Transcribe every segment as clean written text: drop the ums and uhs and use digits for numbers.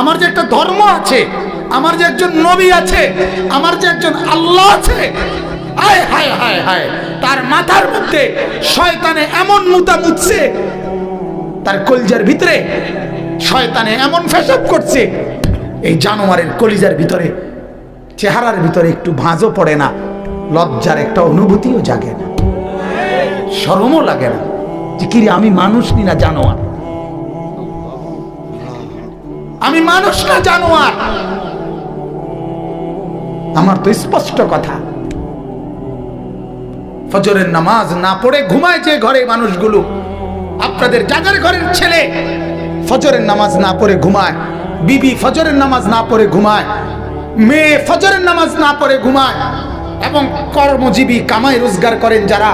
আমার যে একটা ধর্ম আছে, আমার যে একজন নবী আছে, আমার যে একজন আল্লাহ আছে, হায় হায় হায় হায়, তার মাথার মধ্যে শয়তানে এমন মুতা মুতছে, তার কলিজার ভিতরে শয়তানে এমন ফেসাব করছে, এই জানোয়ারের কলিজার ভিতরে, চেহারার ভিতরে একটু ভাঁজও পড়ে না, লজ্জার একটা অনুভূতিও জাগে না, শরমও লাগে না যে কি রে, আমি মানুষ না জানোয়ার, আমি মানুষ না জানোয়ার। আমার তো স্পষ্ট কথা, ফজরের নামাজ না পড়ে ঘুমায় যে ঘরে মানুষগুলো, আপনাদের যাদের ঘরের ছেলে ফজরের নামাজ না পড়ে ঘুমায়, বিবি ফজরের নামাজ না পড়ে ঘুমায়, মেয়ে ফজরের নামাজ না পড়ে ঘুমায়, এবং কর্মজীবী কামাই রোজগার করেন যারা,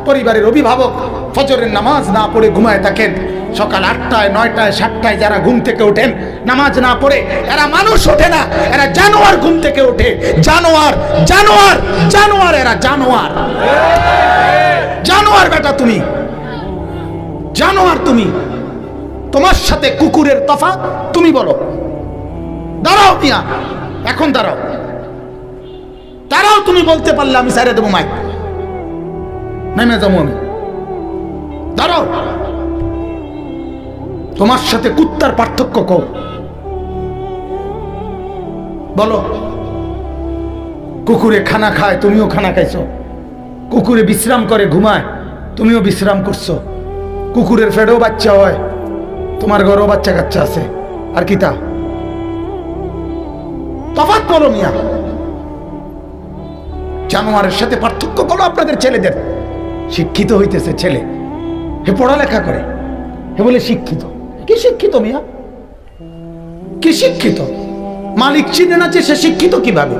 পরিবারের অভিভাবক ফজরের নামাজ না পড়ে ঘুমায় থাকেন, সকাল 8টায় 9টায় 7টায় যারা ঘুম থেকে ওঠেন নামাজ না পড়ে, এরা মানুষ ওঠে না, এরা জানোয়ার ঘুম থেকে ওঠে, জানোয়ার জানোয়ার জানোয়ার, এরা জানোয়ার। জানোয়ার বেটা তুমি, জানোয়ার তুমি, তোমার সাথে কুকুরের তফাৎ তুমি বলো। দাঁড়াও মিয়া, এখন দাঁড়াও, দাঁড়াও, তুমি বলতে পারলে আমি ছেড়ে দেবো মাইক, নেমে যাবো আমি, দাঁড়াও। তোমার সাথে কুত্তার পার্থক্য কও, বলো। কুকুরে খানা খায়, তুমিও খানা খাইছো, কুকুরে বিশ্রাম করে ঘুমায়, তুমিও বিশ্রাম করছো, কুকুরের ফেডেও বাচ্চা হয়, তোমার ঘরেও বাচ্চা কাচ্চা আছে, আর কি তা তফাৎ বলো মিয়া। জানোয়ারের সাথে পার্থক্য বলো আপনাদের ছেলেদের। শিক্ষিত হইতেছে ছেলে, হে পড়ালেখা করে, হে বলে শিক্ষিত। কি শিক্ষিত মিয়া, কি শিক্ষিত? মালিক চিনে না যে সে শিক্ষিত কিভাবে?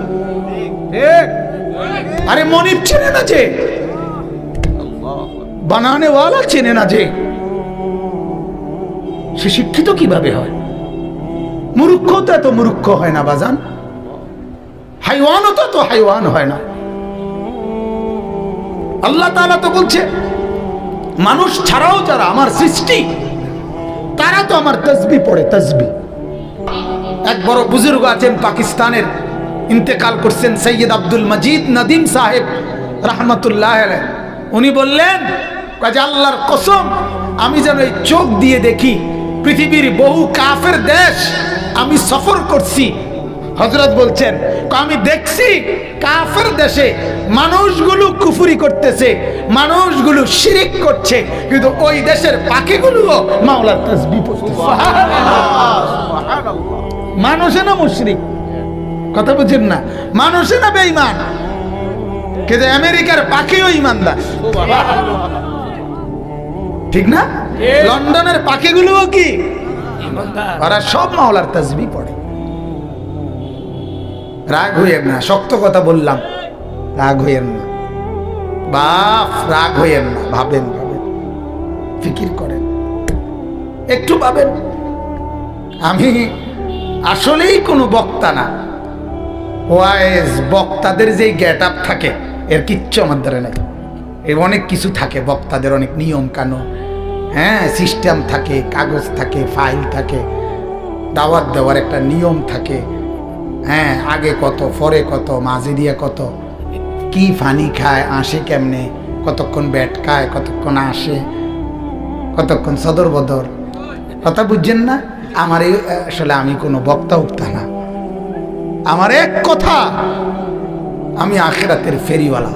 আরে মনিব চিনে না যে, বানানে ওয়ালা চিনে না যে, সে শিক্ষিত কিভাবে হয়? মূর্খ তো এত মূর্খ হয় না বাজান, হাইওয়ানও তো এত হাইওয়ান হয় না। আল্লাহ তাআলা তো বলছে মানুষ ছাড়াও যারা আমার সৃষ্টি তারা তো আমার তাসবিহ পড়ে, তাসবিহ। এক বড় বুজুর্গ আছেন পাকিস্তানের, ইন্তেকাল করছেন, সৈয়দ আব্দুল মজিদ নদীম সাহেব রহমতুল্লাহ আলাইহি। উনি বললেন যে আল্লাহর কসম, আমি যেন এই চোখ দিয়ে দেখি পৃথিবীর বহু কাফের দেশ আমি সফর করছি। হযরত বলছেন আমি দেখছি কাফের দেশে মানুষগুলো কুফরি করতেছে, মানুষগুলো শিরিক করছে, কিন্তু ওই দেশের পাখিগুলো মাওলার তাসবিহ পড়তেছে। মানুষে না মুশরিক, কথা বুঝেন না, মানুষে না বেঈমান, কিন্তু আমেরিকার পাখিও ঈমানদার, ঠিক না? লন্ডনের পাখিগুলোও কি ঈমানদার, ওরা সব মাওলার তাসবিহ পড়ে। রাগ হইয়েন না, শক্ত কথা বললাম, রাগ হইয়েন না বাপ, রাগ হইয়েন না, ভাবেন ভাবেন, ফিকির করেন, একটু ভাবেন। আমি আসলেই কোনো বক্তা না, ওয়াইজ বক্তাদের যে গেট আপ থাকে এর কিচ্ছু আমার দ্বারা নাই। এর অনেক কিছু থাকে বক্তাদের, অনেক নিয়ম কানুন, হ্যাঁ, সিস্টেম থাকে, কাগজ থাকে, ফাইল থাকে, দাওয়াত দেওয়ার একটা নিয়ম থাকে, হ্যাঁ, আগে কত পরে কত, মাঝে দিয়ে কত, কি ফানি খায়, আসে কেমনে, কতক্ষণ ব্যাট খায়, কতক্ষণ আসে, কতক্ষণ সদর বদর, কথা বুঝছেন না? আমার এই আসলে আমি কোনো বক্তা উক্তা না, আমার এক কথা, আমি আখিরাতের ফেরিওয়ালা,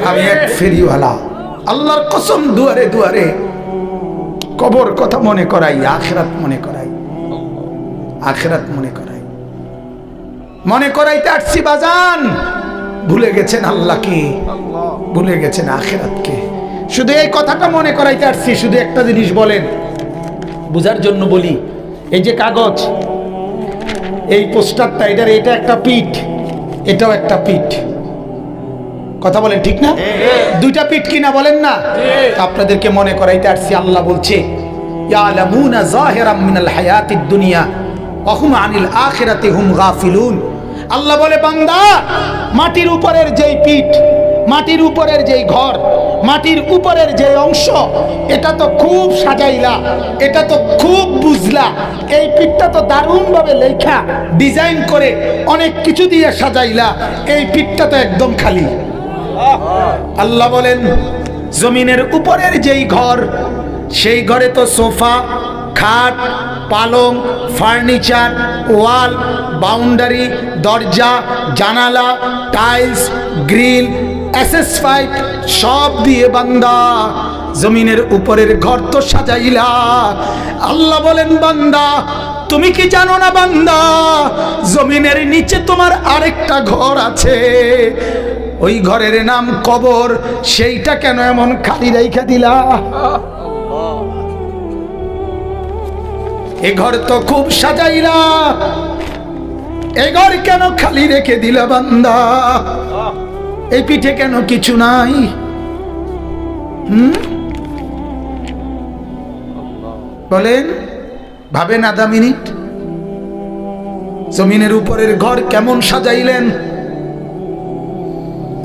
আমি এক ফেরিওয়ালা। আল্লাহর কসম, দুয়ারে দুয়ারে কবর কথা মনে করাই, আখিরাত মনে করাই, আখিরাত মনে করাই, মনে করাইতে আসছি বাজান। ভুলে গেছেন আল্লাহকে, ভুলে গেছেন আখিরাতকে, শুধু এই কথাটা মনে করাইতে আসছি। শুধু একটা জিনিস বলেন, বুঝার জন্য বলি, এই যে কাগজ, এই পোস্টারটা, এটা একটা পিঠ, এটাও একটা পিঠ, কথা বলেন ঠিক না? দুইটা পিঠ কিনা বলেন না? আপনাদেরকে মনে করাইতে আসছি, আল্লাহ বলছে ইয়ালামুনা যাহিরাম মিনাল হায়াতিদ দুনিয়া ওয়া হুম আনিল আখিরাতি হুম গাফিলুন। আল্লাহ বলে বান্দা, মাটির উপরের যেই পিঠ, মাটির উপরের যেই ঘর, মাটির উপরের যে অংশ, এটা তো খুব সাজাইলা, এটা তো খুব বুঝলা, এই পিঠটা তো দারুণভাবে লেখা ডিজাইন করে অনেক কিছু দিয়ে সাজাইলা, এই পিঠটা তো একদম খালি। আল্লাহ বলেন জমিনের উপরের যেই ঘর, সেই ঘরে তো সোফা, খাট, পালং, ফার্নিচার, ওয়াল, বাউন্ডারি, দরজা, জানালা, টাইলস, গ্রিল, SS5 সব দিয়ে বান্দা জমিনের উপরের ঘর তো সাজাইলা। আল্লাহ বলেন বান্দা তুমি কি জানো না বান্দা, জমিনের নিচে তোমার আরেকটা ঘর আছে, ওই ঘরের নাম কবর, সেইটা কেন এমন খালি রাইখা দিলা? এ ঘর তো খুব সাজাইলা, এ ঘর কেন খালি রেখে দিলা বান্দা? এই পিঠে কেন কিছু নাই? বলেন, ভাবেন আধা মিনিট, জমিনের উপরের ঘর কেমন সাজাইলেন,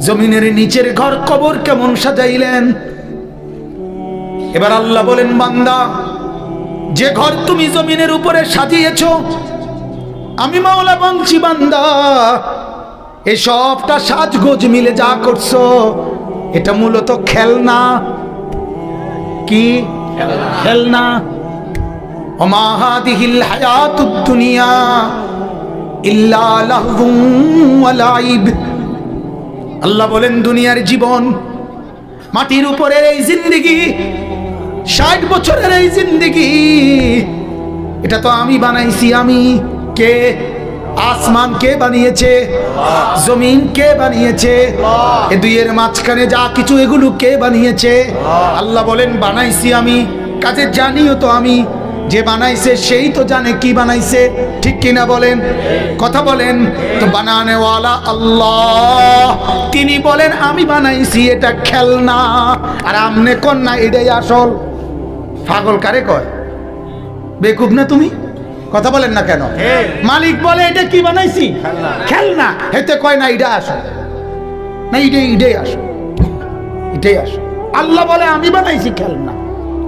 জমিনের নিচের ঘর কবর কেমন সাজাইলেন। এবার আল্লাহ বলেন বান্দা যে ঘর তুমি জমিনের উপরে সাজিয়েছো, আমি মাওলা বলছি বান্দা এই সবটা সাজগোজ মিলে যা করছো এটা মূলত খেলনা। কি খেলনা? ওমা হাদিহিল হায়াতুদ দুনিয়া ইল্লা লাহবুন ওয়া লাইব। আল্লাহ বলেন দুনিয়ার জীবন, মাটির উপরের এই জিন্দেগি, 60 বছরের এই জিন্দেগি, এটা তো আমি বানাইছি। আমি কে? আসমান কে বানিয়েছে? জমিন কে বানিয়েছে? এ দুইয়ের মাঝখানে যা কিছু এগুলো কে বানিয়েছে? আল্লাহ বলেন বানাইছি আমি, কাজে জানিও তো আমি, যে বানাইছে সেই তো জানে কি বানাইছে, ঠিক কিনা বলেন? কথা বলেন তো। বানানে ওয়ালা আল্লাহ, তিনি বলেন আমি বানাইছি, এটা খেলনা। আর আমনে কোন না এটাই আসল। পাগল কারে কয়? বেকুব না তুমি? কথা বলেন না কেন? মালিক বলে এটা কি বানাইছি? খেলনা। হেতে কয় না এটা আসল, না এটাই আসল, এটাই আসল। আল্লাহ বলে আমি বানাইছি খেলনা।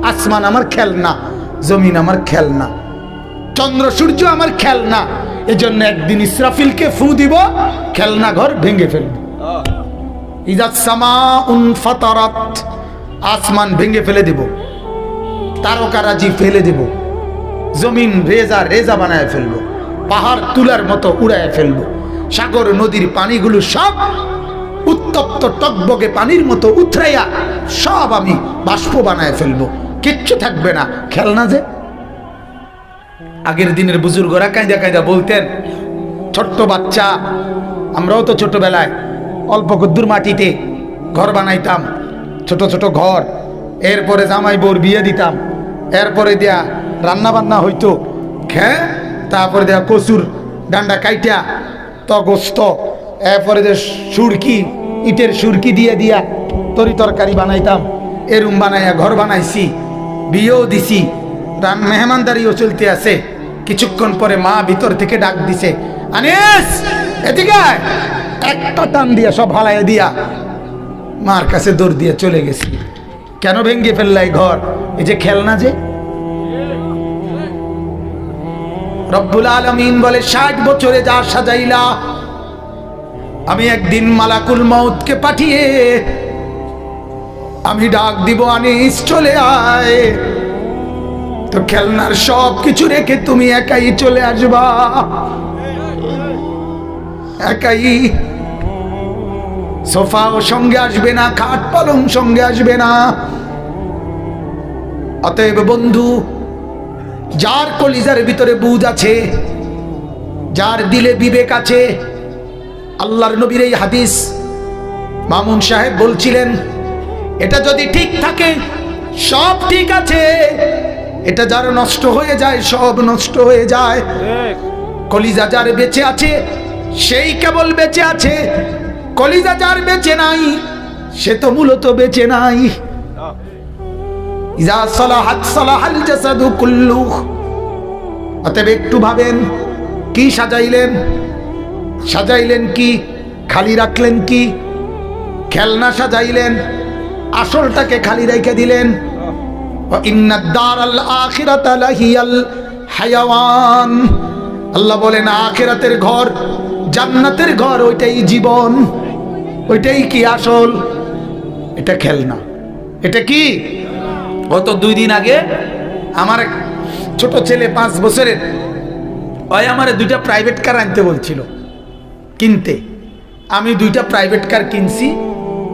আসমান আমার খেলনা, জমিন আমার খেলনা, চন্দ্র সূর্য আমার খেলনা। এজন্য একদিন ইসরাফিলকে ফু দিব, খেলনা ঘর ভেঙে ফেলবে। ইজা সামাউন ফাতারাত, আসমান ভেঙে ফেলে দেব, তারকারাজি ফেলে দেব, জমিন রেজা রেজা বানায় ফেলবো, পাহাড় তুলার মতো উড়ায় ফেলবো, সাগর নদীর পানিগুলো সব উত্তপ্ত টকবগে পানির মতো উথরাইয়া সব আমি বাষ্প বানায় ফেলবো, কিচ্ছু থাকবে না। খেলনা যে। আগের দিনের বুজুর্গরা কাঁদা কাঁদা বলতেন, ছোট্ট বাচ্চা, আমরাও তো ছোটবেলায় অল্প কদ্দুর মাটিতে ঘর বানাইতাম, ছোট ছোট ঘর, এরপরে জামাই বউর বিয়ে দিতাম, এরপরে দেয়া রান্না বান্না হইতো, হ্যাঁ, তারপরে দেয়া কচুর ডান্ডা কাইটা গোস্ত, এরপরে যে সুরকি, ইটের সুরকি দিয়ে দিয়া তরি তরকারি বানাইতাম, এরুম বানাইয়া ঘর বানাইছি, বিয়েও দিছি, মেহমানদারিও চলতে আছে। কিছুক্ষণ পরে মা ভিতর থেকে ডাক দিছে, আনিস এদিকে আয়। একটা টান দিয়া সব হালাইয়া দিয়া মার কাছে দৌড় দিয়ে চলে গেছি। কেন ভেঙ্গে ফেললাই ঘর? এই যে খেলনা যে। রব্বুল আলামিন বলে 60 বছরে যা সাজাইলা, আমি একদিন মালাকুল মউতকে পাঠিয়ে আমি ডাক দিব, আনিস চলে আয়। তো খেলনার সব কিছু রেখে তুমি একাই চলে আসবা, একাই। সোফাও সঙ্গে আসবে না, খাট পালং সঙ্গে আসবে না। অতএব বন্ধু, যার কলিজার ভিতরে বুঝ আছে, যার দিলে বিবেক আছে, আল্লাহর নবীর এই হাদিস মামুন সাহেব বলছিলেন, এটা যদি ঠিক থাকে সব ঠিক আছে, এটা যার নষ্ট হয়ে যায় সব নষ্ট হয়ে যায়। কলিজা যার বেঁচে আছে সেই কেবল বেঁচে আছে, কলিজা যার বেঁচে নাই সে তো মূলত বেঁচে নাই। ইজা সালাহাত সালাহাল জাসাদু কুল্লুহ। অতএব একটু ভাবেন, কি সাজাইলেন? সাজাইলেন কি? খালি রাখলেন কি? খেলনা সাজাইলেন, আসলটাকে খালি রেখে দিলেন। ইন্নাদ দারাল আখিরাতা লাহিয়াল হায়াওয়ান, আল্লাহ বলেন আখিরাতের ঘর, জান্নাতের ঘর, ওইটাই জীবন, ওইটাই কি আসল, এটা খেলনা। এটা কি? গত 2 দিন আগে আমার এক ছোট ছেলে 5 বছরের, ওই আমার 2টা প্রাইভেট কার আনতে বলছিল, কিনতে। আমি 2টা প্রাইভেট কার কিনছি,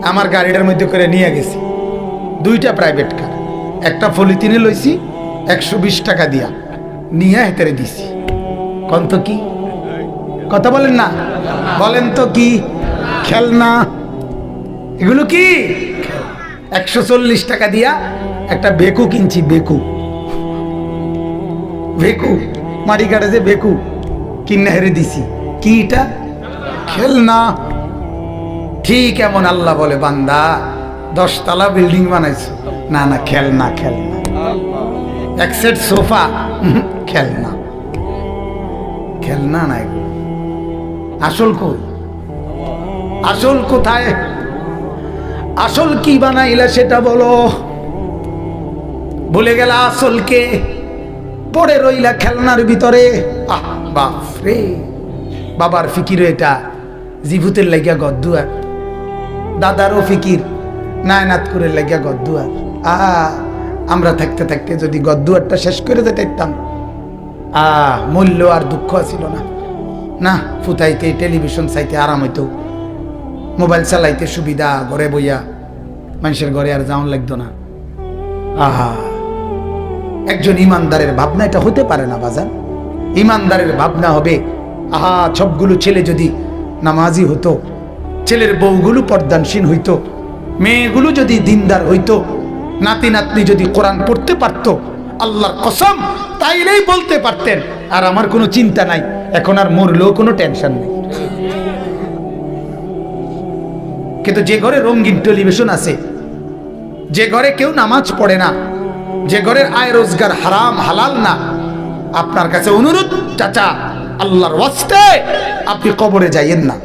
আমার গাড়িটার মধ্যে করে নিয়ে গেছি। 2টা প্রাইভেট কার, একটা পলিথিনে লইছি 120 টাকা দিয়া, নিয়ে হেতেরে দিছি। কোন তো কি কথা বলেন না, বলেন তো কি? খেলনা। এগুলো কি? 140 টাকা দিয়া একটা বেকু কিনছি, বেকু, বেকু মাটি কাটে যে বেকু কিনে হেরে দিছি। কি এটা? খেলনা। ঠিক এমন আল্লাহ বলে, বান্দা 10 তলা বিল্ডিং বানাইছে, না না খেলনা, খেলনা। 1 সেট সোফা, খেলনা, খেলনা নাই। আসল কই? আসল কোথায়? আসল কি বানাইলা সেটা বলো। ভুলে গেলা আসলকে, পড়ে রইলা খেলনার ভিতরে। আহ বাপ রে, বাবার ফিকির এটা, জিভুতের লাগিয়া গদ্দুয়ার, দাদারও ফিকির নায়নাত করে লাগিয়া গদ্দুয়ার। আমরা থাকতে থাকতে যদি গদ্দুয়ারটা শেষ করে যেতাম, মূল্য আর দুঃখ ছিল না। না, ফুতাইতে টেলিভিশন চাইতে আরাম হইতো, মোবাইল চালাইতে সুবিধা, ঘরে বইয়া মানুষের ঘরে আর যাওয়ান লাগতো না। একজন ইমানদারের ভাবনা এটা হতে পারে না বাজান। ইমানদারের ভাবনা হবে, সবগুলো ছেলে যদি নামাজি হতো, ছেলের বউগুলো পর্দানসীন হইতো, মেয়েগুলো যদি দিনদার হইতো, নাতি নাতনি যদি কোরআন পড়তে পারতো, আল্লাহর কসম তাইলেই বলতে পারতেন আর আমার কোনো চিন্তা নাই, এখন আর মরলেও কোনো টেনশন নেই। কিন্তু যে ঘরে রঙিন টেলিভিশন আছে, যে ঘরে কেউ নামাজ পড়ে না, যে ঘরের আয় রোজগার হারাম হালাল না, আপনার কাছে অনুরোধ চাচা, আল্লাহর ওয়াস্তে আপনি কবরে যাইয়েন না,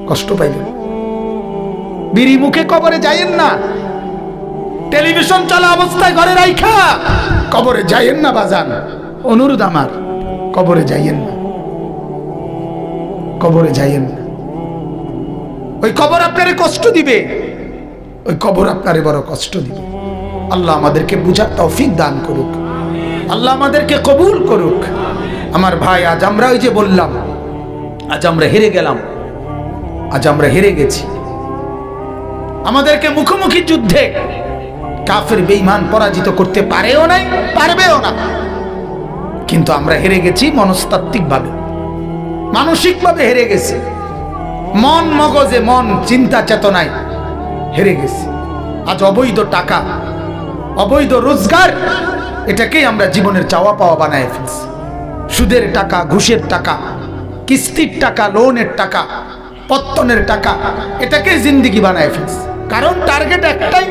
কষ্ট পাইবেন। বিড়ি মুখে কবরে যাইয়েন না, টেলিভিশন চলা অবস্থায় ঘরে রাইখা কবরে যাইয়েন না বাজান, অনুরোধ আমার, কবরে যাইয়েন না, কবরে যাইয়েন না। ওই কবর আপনারে কষ্ট দিবে, ওই কবর আপনারে বড় কষ্ট দিবে। আল্লাহ আমাদেরকে বুঝার তৌফিক দান করুক, আল্লাহ আমাদেরকে কবুল করুক। আমার ভাই, আজ আমরা ওই যে বললাম, আজ আমরা হেরে গেলাম, আজ আমরা হেরে গেছি। আমাদেরকে মুখোমুখি যুদ্ধে কাফের বেঈমান পরাজিত করতে পারেও নাই, পারবেও না। কিন্তু আমরা হেরে গেছি মনস্তাত্ত্বিক ভাবে, মানসিক ভাবে হেরে গেছি, মন মগজে, মন চিন্তা চেতনায় হেরে গেছি। আজ অবৈধ টাকা, অবৈধ রোজগার, এটাকেই আমরা জীবনের চাওয়া পাওয়া বানায় ফেলছি। সুদের টাকা, ঘুষের টাকা, কিস্তির টাকা, লোনের টাকা, পত্তনের টাকা, এটাকে জিন্দেগি বানায় ফেলছি। কারণ টার্গেট একটাই,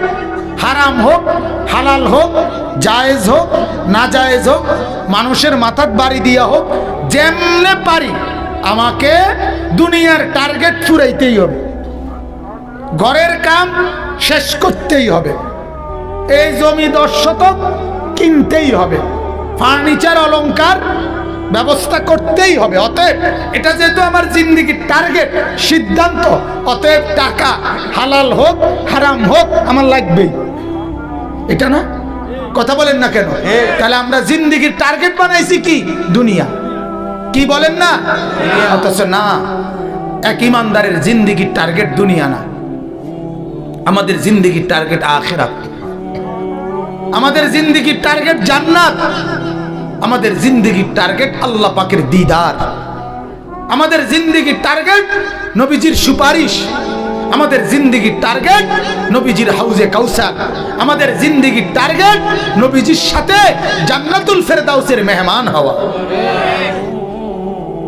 হারাম হোক হালাল হোক, জায়েজ হোক না জায়েজ হোক, মানুষের মাথার বাড়ি দিয়া হোক, যেমনে পারি আমাকে দুনিয়ার টার্গেট ফুরাইতেই হবে, ঘরের কাম শেষ করতেই হবে, এই জমি 10 শতক কিনতেই হবে, ফার্নিচার অলংকার ব্যবস্থা করতেই হবে। অতএব এটা যেহেতু আমার জিন্দেগির টার্গেট, সিদ্ধান্ত, অতএব টাকা হালাল হোক হারাম হোক আমার লাগবেই। এটা না কথা বলেন না কেন? তাহলে আমরা জিন্দেগির টার্গেট বানাইছি কি? দুনিয়া। কি বলেন না? অথচ না, এক ইমানদারের জিন্দেগির টার্গেট দুনিয়া না, আমাদের জিন্দেগির টার্গেট আখিরাত, আমাদের জিন্দেগির টার্গেট জান্নাত, আমাদের জিন্দেগির টার্গেট আল্লাহ পাকের দিদার, আমাদের জিন্দেগির টার্গেট নবীজির সুপারিশ, আমাদের জিন্দেগির টার্গেট নবীজির হাউজে কাউসার, আমাদের জিন্দেগির টার্গেট নবীজির সাথে জান্নাতুল ফেরদাউসের মেহমান হওয়া।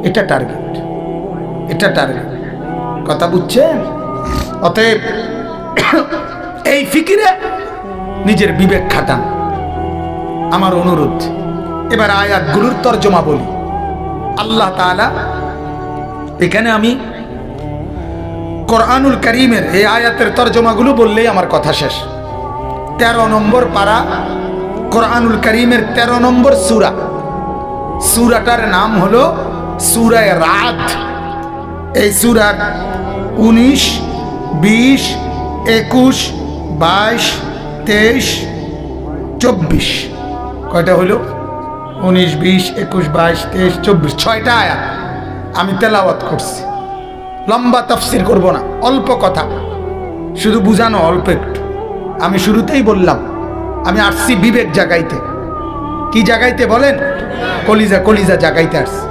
এটা টার্গেট, এটা টার্গেট। কথা বুঝছেন? অতএব এই ফিকিরে নিজের বিবেক খাটান, আমার অনুরোধ। এবার আয়াতগুলোর তর্জমা বলি। আল্লাহ তাআলা এখানে, আমি কোরআনুল কারীমের এই আয়াতের তরজমাগুলো বললেই আমার কথা শেষ। 13 নম্বর পারা, কোরআনুল কারীমের 13 নম্বর সূরা। সূরাটার নাম হলো সূরা রাদ। এই সূরার 19, 20, 21, 22, 23, 24 কয়টা হলো? 19, 20, 21, 22, 23, 24 6টা আয়াত আমি তেলাওয়াত করছি। লম্বা তাফসির করব না, অল্প কথা, শুধু বুঝানো অল্প একটু। আমি শুরুতেই বললাম আমি আসছি বিবেক জাগাইতে। কি জাগাইতে বলেন? কলিজা জাগাইতে আসছি,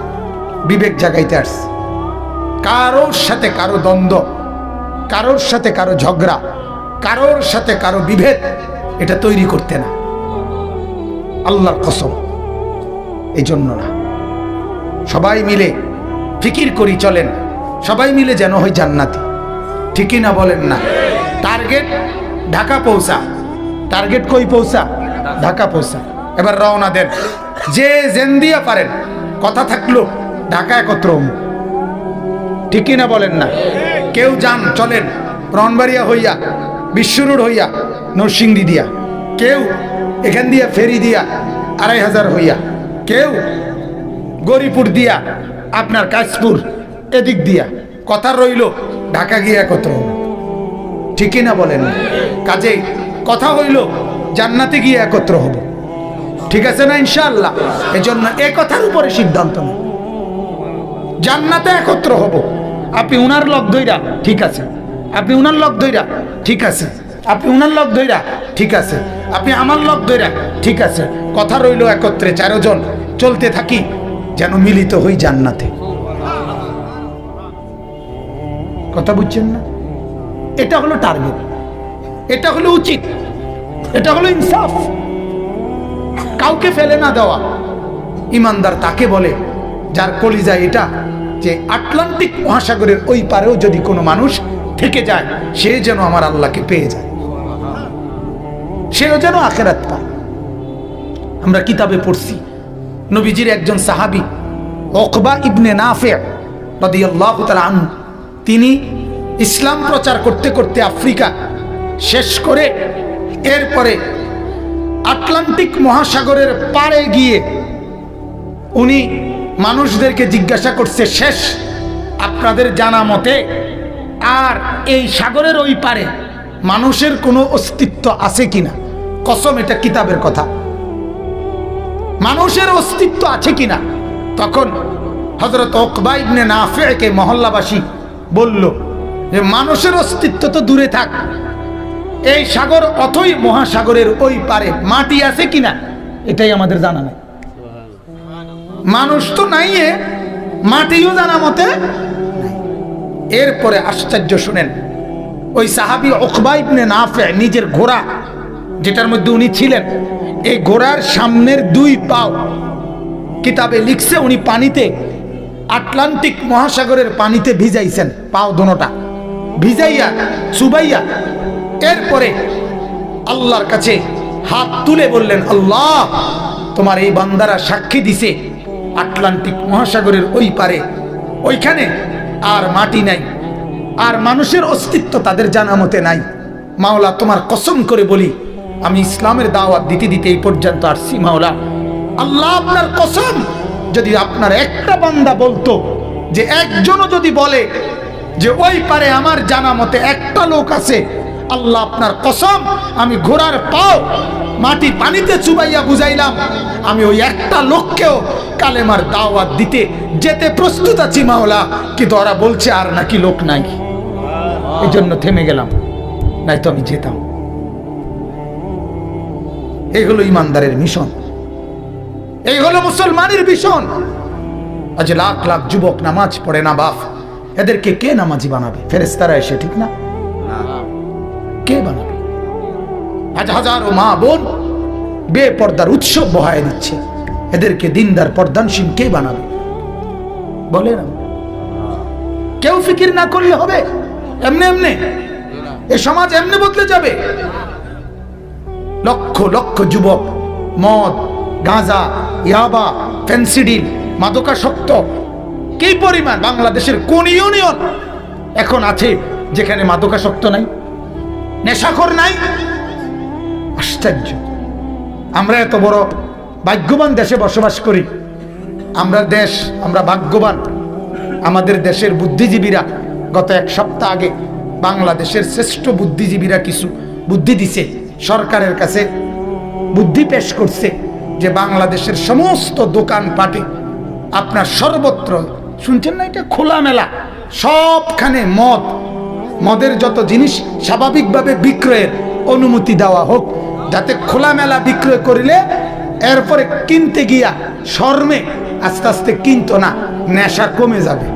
বিবেক জাগাইতে আসছি। কারোর সাথে কারো দ্বন্দ্ব, কারোর সাথে কারো ঝগড়া, কারোর সাথে কারো বিভেদ এটা তৈরি করতে না, আল্লাহর কসম, এই জন্য না। সবাই মিলে ফিকির করি চলেন, সবাই মিলে যেন হয় জান্নাতি। ঠিকই না বলেন না? টার্গেট ঢাকা পৌঁছা। টার্গেট কই পৌঁছা? ঢাকা পৌঁছা। এবার রওনা দেন, যে জেন্দিয়া পারেন। কথা থাকলো ঢাকা একত্র হম। ঠিকই না বলেন না? কেউ যান চলেন ব্রাহ্মণবাড়িয়া হইয়া, বিশ্ব রোড হইয়া, নরসিংদী দিয়া, কেউ এখান দিয়া ফেরি দিয়া 2500 হইয়া, কেউ গরিপুর দিয়া আপনার কাশপুর এদিক দিয়া। কথা রইল ঢাকা গিয়ে একত্র হব। ঠিকই না বলেন? কাজে কথা হইল জান্নাতে গিয়ে একত্র হব। ঠিক আছে না ইনশাআল্লাহ? এজন্য এ কথার উপরে সিদ্ধান্ত নেই, জান্নাতে একত্র হব। আপনি উনার লগ ধইরা ঠিক আছে, আপনি উনার লগ ধইরা ঠিক আছে, আপনি উনার লগ ধইরা ঠিক আছে, আপনি আমার লগ ধইরা ঠিক আছে। কথা রইল একত্রে 4 জন চলতে থাকি, যেন মিলিত হই জান্নাতে। কথা বুঝছেন না? এটা হলো টার্গেট, এটা হলো উচিত, এটা হলো ইনসাফ। কাউকে ফেলে না দেওয়া। ইমানদার তাকে বলে যার কলিজা এটা, যে আটলান্টিক মহাসাগরের ওই পারেও যদি কোনো মানুষ থেকে যায়, সে যেন আমার আল্লাহকে পেয়ে যায়, সেও যেন আখিরাত পায়। আমরা কিতাবে পড়ছি নবীজির একজন সাহাবী উকবা ইবনে নাফি' রাদিয়াল্লাহু তাআলা আনহু, তিনি ইসলাম প্রচার করতে করতে আফ্রিকা শেষ করে এরপরে আটলান্টিক মহাসাগরের পাড়ে গিয়ে উনি মানুষদেরকে জিজ্ঞাসা করছে, শেষ আপনাদের জানা মতে আর এই সাগরের ওই পারে মানুষের কোনো অস্তিত্ব আছে কিনা? কসম, এটা কিতাবের কথা। মানুষের অস্তিত্ব আছে কিনা? তখন হযরত উকবা ইবনে নাফি'কে মহল্লাবাসী বলল যে মানুষের অস্তিত্ব তো দূরে থাক, এই সাগর অথই মহাসাগরের ওই পারে মাটি আছে কিনা এটাই আমাদের জানা নাই। মানুষ তো নাই, মাটিও জানা মতে নাই। এরপরে আশ্চর্য শুনেন, ওই সাহাবী উকবা ইবনে নাফি' নিজের ঘোড়া যেটার মধ্যে উনি ছিলেন, এই ঘোড়ার সামনের 2 পাও কিতাবে লিখছে উনি পানিতে, আটলান্টিক মহাসাগরের পানিতে ভিজাইছেন, পাও দুটোটা ভিজাইয়া চুবাইয়া। এরপরে আল্লাহর কাছে হাত তুলে বললেন, আল্লাহ তোমার এই বান্দারা সাক্ষী দিছে আটলান্টিক মহাসাগরের ওই পারে ওইখানে আর মাটি নাই, আর মানুষের অস্তিত্ব তাদের জানা মতে নাই। মাওলা তোমার কসম করে বলি, আমি ইসলামের দাওয়াত দিতে দিতে এই পর্যন্ত আসছি মাওলা, আল্লাহ আপনার কসম, যদি আপনার একটা বান্দা বলতো, যে একজনও যদি বলে যে ওই পারে আমার জানা মতে একটা লোক আছে, আল্লাহ আপনার কসম আমি ঘোড়ার পাও মাটি পানিতে চুবাইয়া বুঝাইলাম, আমি ওই একটা লোককেও কালেমার দাওয়াত দিতে যেতে প্রস্তুত আছি মাওলা। কিন্তু ওরা বলছে আর নাকি লোক নাই, এই জন্য থেমে গেলাম, নাই তো আমি যেতাম। এই হলো ইমানদারের মিশন, এই হলো মুসলমানের মিশন। আজ লাখ লাখ যুবক নামাজ পড়ে না বাপ, এদেরকে কে নামাজি বানাবে? ফেরেশতারা এসে, ঠিক না? কে বানাবে? আজ হাজারো মা বোন বেপর্দার উৎসব বহায় দিচ্ছে, এদেরকে দিনদার পর্দানশীল কে বানাবে? বলে না, কেউ ফিকির না করলে হবে? এমনি এমনি এ সমাজ এমনি বদলে যাবে? লক্ষ লক্ষ যুবক মদ, গাঁজা, ইয়াবা, ফেন্সিডিল, মাদকাসক্ত কি পরিমাণ! বাংলাদেশের কোন ইউনিয়ন এখন আছে যেখানে মাদকাসক্ত নাই, নেশাখোর নাই। আশ্চর্য! আমরা এত বড় ভাগ্যবান দেশে বসবাস করি। আমরা ভাগ্যবান। আমাদের দেশের বুদ্ধিজীবীরা গত এক সপ্তাহ আগে বাংলাদেশের শ্রেষ্ঠ বুদ্ধিজীবীরা কিছু বুদ্ধি দিছে, সরকারের কাছে বুদ্ধি পেশ করছে যে বাংলাদেশের সমস্ত দোকানপাটে আপনার সর্বত্র, শুনছেন না, এটা খোলামেলা, সবখানে মদের যত জিনিস স্বাভাবিকভাবে বিক্রয়ের অনুমতি দেওয়া হোক, যাতে খোলামেলা বিক্রয় করিলে এরপরে কিনতে গিয়া শর্মে আস্তে আস্তে কিনতো না, নেশা কমে যাবে।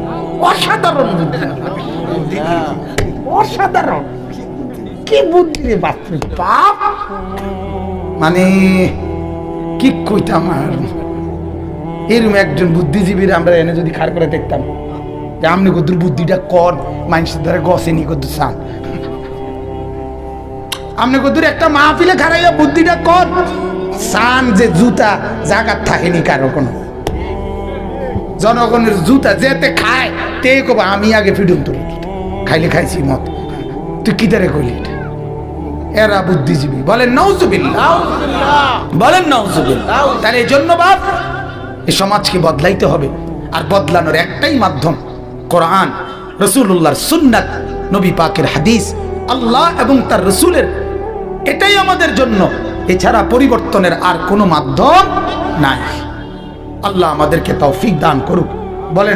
অসাধারণ বুদ্ধি, অসাধারণ! কি বুদ্ধি রে বাপরে বাপ! মানে কি কইতাম, আর এরকম একজন বুদ্ধিজীবীর আমরা এনে যদি খাড় করে দেখতাম যে আমনি কদ্দুর বুদ্ধিটা কন, মানুষের দ্বারা গছেনি কদ্দুর চান, আমনি কদ্দুর একটা মাহফিলে খাড়াইয়া বুদ্ধিটা কন চান যে জুতা জাগাত থাকেনি কারো, কোনো জনগণের জুতা যেতে খায় তে কবা আমি আগে ফিডুন তোর খাইলে খাইছি মত, তুই কি তারে কইলি? এরা বুদ্ধিজীবী। বলেন নাউজুবিল্লাহ, বলেন নাউজুবিল্লাহ। তাহলে এই জন্য বাপ, এই সমাজকে বদলাইতে হবে, আর বদলানোর একটাই মাধ্যম কোরআন, রাসূলুল্লাহর সুন্নাত, নবী পাকের হাদিস, আল্লাহ এবং তার রাসূলের, এটাই আমাদের জন্য। এছাড়া পরিবর্তনের আর কোনো মাধ্যম নাই। আল্লাহ আমাদেরকে তৌফিক দান করুক। বলেন।